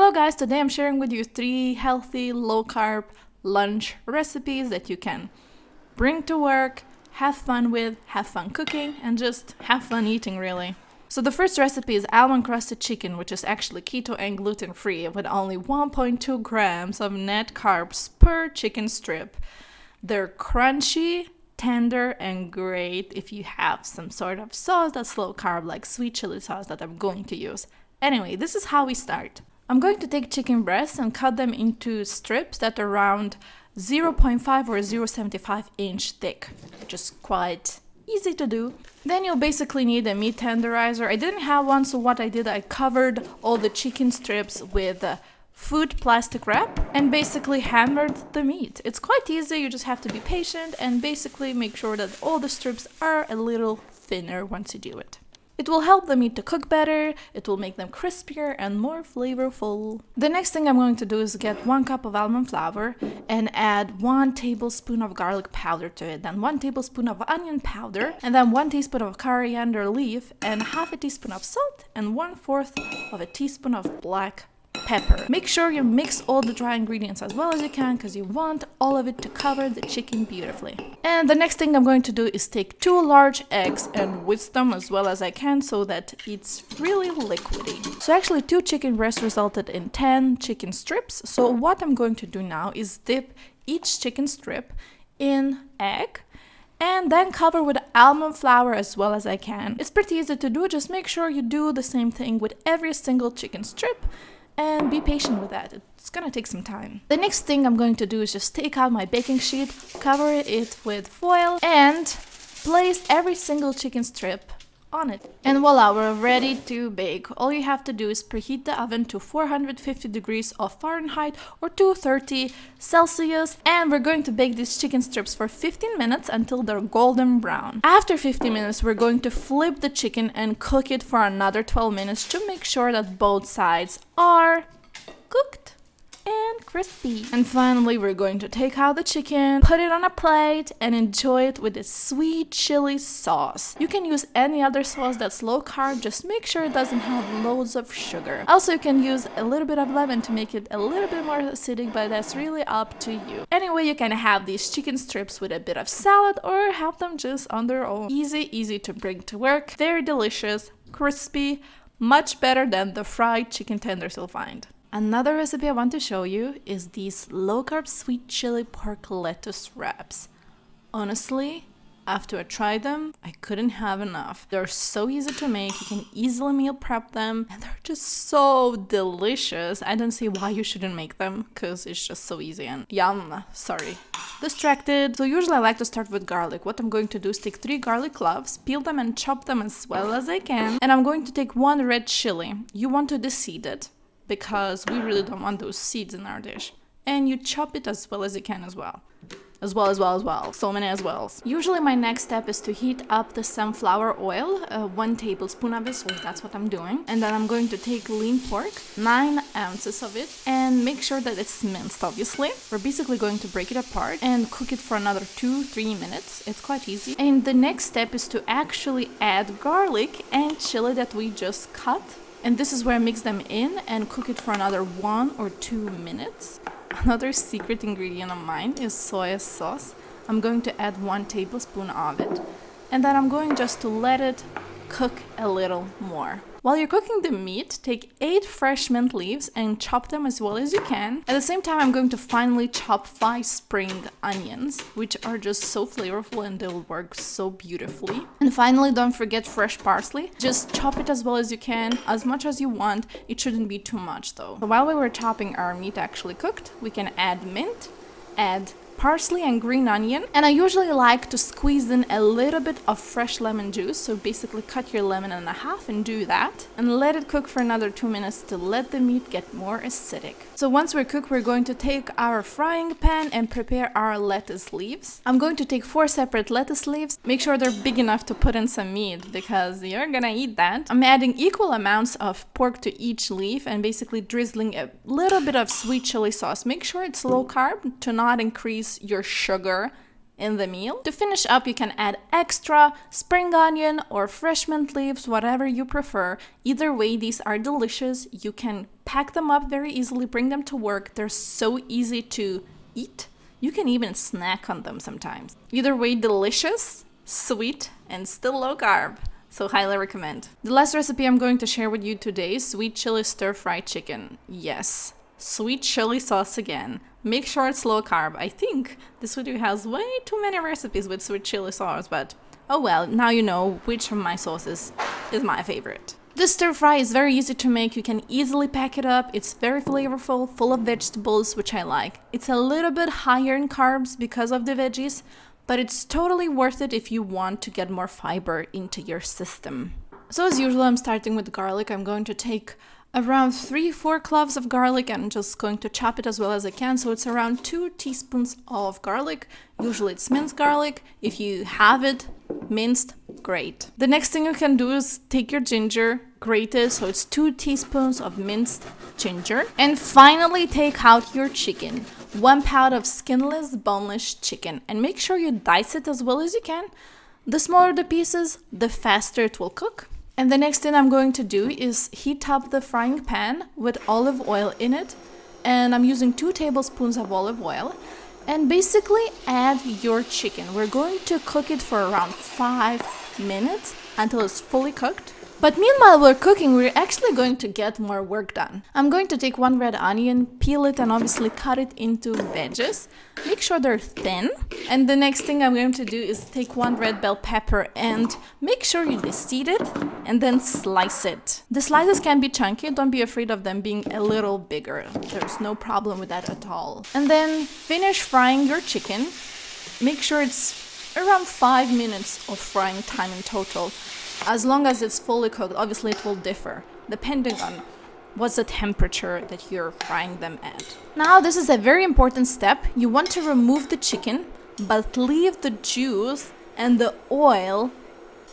Hello guys, today I'm sharing with you 3 healthy low-carb lunch recipes that you can bring to work, have fun with, have fun cooking, and just have fun eating really. So the first recipe is almond crusted chicken, which is actually keto and gluten-free with only 1.2 grams of net carbs per chicken strip. They're crunchy, tender, and great if you have some sort of sauce that's low carb like sweet chili sauce that I'm going to use. Anyway, this is how we start. I'm going to take chicken breasts and cut them into strips that are around 0.5 or 0.75 inch thick, which is quite easy to do. Then you'll basically need a meat tenderizer. I didn't have one, so what I did, I covered all the chicken strips with food plastic wrap and basically hammered the meat. It's quite easy, you just have to be patient and basically make sure that all the strips are a little thinner once you do it. It will help the meat to cook better, it will make them crispier and more flavorful. The next thing I'm going to do is get 1 cup of almond flour and add 1 tablespoon of garlic powder to it, then 1 tablespoon of onion powder, and then 1 teaspoon of coriander leaf, and half a teaspoon of salt, and 1/4 of a teaspoon of black pepper. Make sure you mix all the dry ingredients as well as you can because you want all of it to cover the chicken beautifully. And the next thing I'm going to do is take 2 large eggs and whisk them as well as I can so that it's really liquidy. So actually 2 chicken breasts resulted in 10 chicken strips. So what I'm going to do now is dip each chicken strip in egg and then cover with almond flour as well as I can. It's pretty easy to do, just make sure you do the same thing with every single chicken strip. And be patient with that, it's gonna take some time. The next thing I'm going to do is just take out my baking sheet, cover it with foil, and place every single chicken strip on it. And voila, we're ready to bake. All you have to do is preheat the oven to 450 degrees of Fahrenheit or 230 Celsius, and we're going to bake these chicken strips for 15 minutes until they're golden brown. After 15 minutes, we're going to flip the chicken and cook it for another 12 minutes to make sure that both sides are cooked and crispy. And finally, we're going to take out the chicken, put it on a plate, and enjoy it with a sweet chili sauce. You can use any other sauce that's low carb, just make sure it doesn't have loads of sugar. Also, you can use a little bit of lemon to make it a little bit more acidic, but that's really up to you. Anyway, you can have these chicken strips with a bit of salad or have them just on their own. Easy to bring to work, very delicious, crispy, much better than the fried chicken tenders you'll find. Another recipe I want to show you is these low-carb sweet chili pork lettuce wraps. Honestly, after I tried them, I couldn't have enough. They're so easy to make, you can easily meal prep them, and they're just so delicious. I don't see why you shouldn't make them, because it's just so easy and yum, sorry. Distracted. So usually I like to start with garlic. What I'm going to do is take 3 garlic cloves, peel them and chop them as well as I can, and I'm going to take 1 red chili. You want to deseed it, because we really don't want those seeds in our dish. And you chop it as well as you can as well. So many as wells. Usually my next step is to heat up the sunflower oil, 1 tablespoon of it, so that's what I'm doing. And then I'm going to take lean pork, 9 ounces of it, and make sure that it's minced, obviously. We're basically going to break it apart and cook it for another 2-3 minutes. It's quite easy. And the next step is to actually add garlic and chili that we just cut. And this is where I mix them in and cook it for another 1 or 2 minutes. Another secret ingredient of mine is soy sauce. I'm going to add 1 tablespoon of it. And then I'm going just to let it cook a little more. While you're cooking the meat, take 8 fresh mint leaves and chop them as well as you can. At the same time, I'm going to finely chop 5 spring onions, which are just so flavorful and they'll work so beautifully. And finally, don't forget fresh parsley. Just chop it as well as you can, as much as you want. It shouldn't be too much though. So while we were chopping our meat actually cooked, we can add mint, add parsley and green onion, and I usually like to squeeze in a little bit of fresh lemon juice, so basically cut your lemon in half and do that and let it cook for another 2 minutes to let the meat get more acidic. So once we're cooked, we're going to take our frying pan and prepare our lettuce leaves. I'm going to take 4 separate lettuce leaves. Make sure they're big enough to put in some meat because you're gonna eat that. I'm adding equal amounts of pork to each leaf and basically drizzling a little bit of sweet chili sauce. Make sure it's low carb to not increase your sugar in the meal. To finish up, you can add extra spring onion or fresh mint leaves, whatever you prefer. Either way, these are delicious. You can pack them up very easily, bring them to work. They're so easy to eat. You can even snack on them sometimes. Either way, delicious, sweet, and still low carb. So highly recommend. The last recipe I'm going to share with you today is sweet chili stir-fried chicken. Yes, sweet chili sauce again. Make sure it's low carb. I think this video has way too many recipes with sweet chili sauce, but oh well, now you know which of my sauces is my favorite. This stir fry is very easy to make. You can easily pack it up. It's very flavorful, full of vegetables, which I like. It's a little bit higher in carbs because of the veggies, but it's totally worth it if you want to get more fiber into your system. So as usual, I'm starting with garlic. I'm going to take around 3-4 cloves of garlic and I'm just going to chop it as well as I can. So it's around 2 teaspoons of garlic. Usually it's minced garlic. If you have it minced, great. The next thing you can do is take your ginger, grate it, so it's 2 teaspoons of minced ginger. And finally take out your chicken. 1 pound of skinless, boneless chicken. And make sure you dice it as well as you can. The smaller the pieces, the faster it will cook. And the next thing I'm going to do is heat up the frying pan with olive oil in it. And I'm using 2 tablespoons of olive oil. And basically add your chicken. We're going to cook it for around 5 minutes until it's fully cooked. But meanwhile we're cooking, we're actually going to get more work done. I'm going to take 1 red onion, peel it and obviously cut it into wedges. Make sure they're thin. And the next thing I'm going to do is take 1 red bell pepper and make sure you deseed it and then slice it. The slices can be chunky, don't be afraid of them being a little bigger. There's no problem with that at all. And then finish frying your chicken. Make sure it's around 5 minutes of frying time in total. As long as it's fully cooked, obviously it will differ depending on what's the temperature that you're frying them at. Now this is a very important step. You want to remove the chicken, but leave the juice and the oil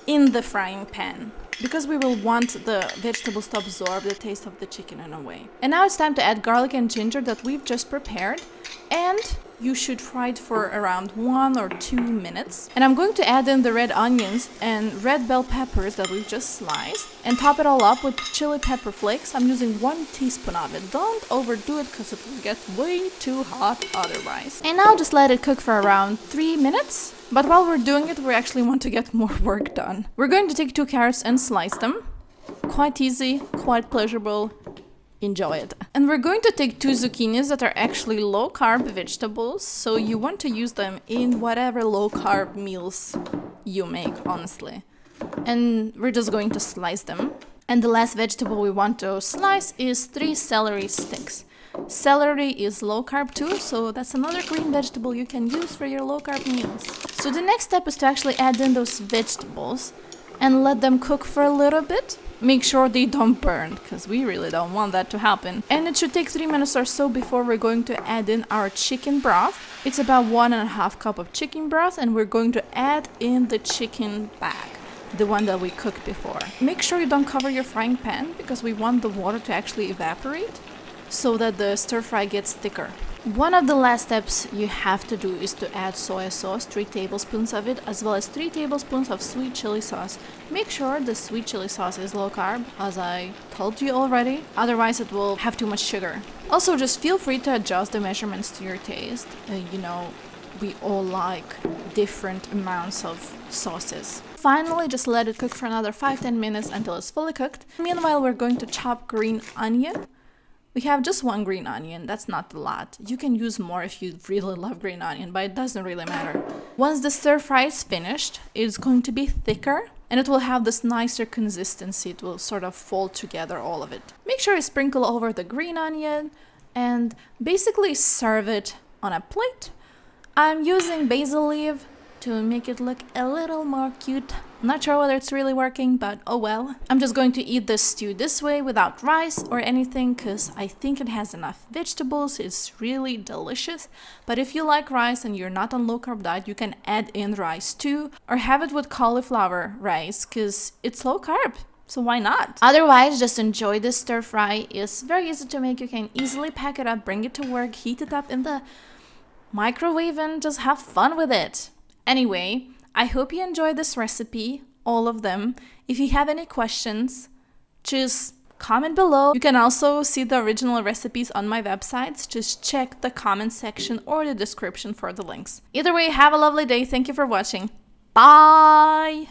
in the frying pan, because we will want the vegetables to absorb the taste of the chicken in a way. And now it's time to add garlic and ginger that we've just prepared, and you should fry it for around 1 or 2 minutes. And I'm going to add in the red onions and red bell peppers that we've just sliced and top it all up with chili pepper flakes. I'm using 1 teaspoon of it. Don't overdo it because it will get way too hot otherwise. And now just let it cook for around 3 minutes. But while we're doing it, we actually want to get more work done. We're going to take 2 carrots and slice them. Quite easy, quite pleasurable. Enjoy it. And we're going to take 2 zucchinis that are actually low carb vegetables, so you want to use them in whatever low carb meals you make, honestly. And we're just going to slice them. And the last vegetable we want to slice is 3 celery sticks. Celery is low carb too, so that's another green vegetable you can use for your low carb meals. So the next step is to actually add in those vegetables and let them cook for a little bit. Make sure they don't burn, because we really don't want that to happen. And it should take 3 minutes or so before we're going to add in our chicken broth. It's about 1.5 cups of chicken broth, and we're going to add in the chicken back, the one that we cooked before. Make sure you don't cover your frying pan, because we want the water to actually evaporate so that the stir fry gets thicker. One of the last steps you have to do is to add soy sauce, 3 tablespoons of it, as well as 3 tablespoons of sweet chili sauce. Make sure the sweet chili sauce is low carb, as I told you already, otherwise it will have too much sugar. Also, just feel free to adjust the measurements to your taste. We all like different amounts of sauces. Finally, just let it cook for another 5-10 minutes until it's fully cooked. Meanwhile, we're going to chop green onion. We have just 1 green onion, that's not a lot. You can use more if you really love green onion, but it doesn't really matter. Once the stir fry is finished, it's going to be thicker and it will have this nicer consistency. It will sort of fold together, all of it. Make sure you sprinkle over the green onion and basically serve it on a plate. I'm using basil leaf to make it look a little more cute. Not sure whether it's really working, but oh well. I'm just going to eat this stew this way without rice or anything, because I think it has enough vegetables. It's really delicious. But if you like rice and you're not on low carb diet, you can add in rice too, or have it with cauliflower rice, because it's low carb. So why not? Otherwise, just enjoy this stir fry. It's very easy to make. You can easily pack it up, bring it to work, heat it up in the microwave and just have fun with it. Anyway, I hope you enjoyed this recipe, all of them. If you have any questions, just comment below. You can also see the original recipes on my websites. Just check the comment section or the description for the links. Either way, have a lovely day. Thank you for watching. Bye!